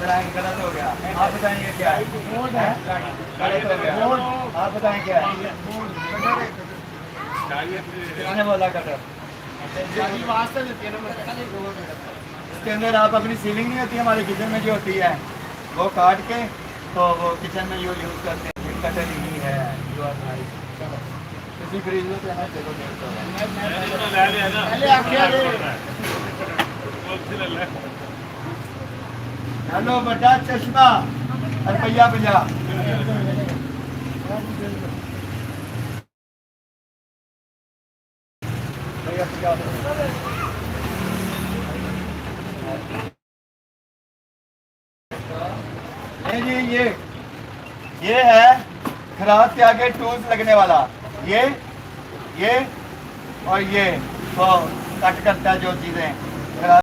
Blank गलत हो गया। आप बताएंगे क्या है? गलत हो गया। आप बताएं क्या है? किसने बोला कटर? इसके अंदर आप अपनी सीलिंग नहीं होती हमारे किचन में जो होती है वो काट के तो वो किचन में यूज करते हैं। कटर ही है जो किसी फ्रिज में पे है देखो हेलो बड़ा चश्मा रुपया 50 जी ये है खराब के आगे टूल्स लगने वाला ये और ये तो कट करता है जो चीजें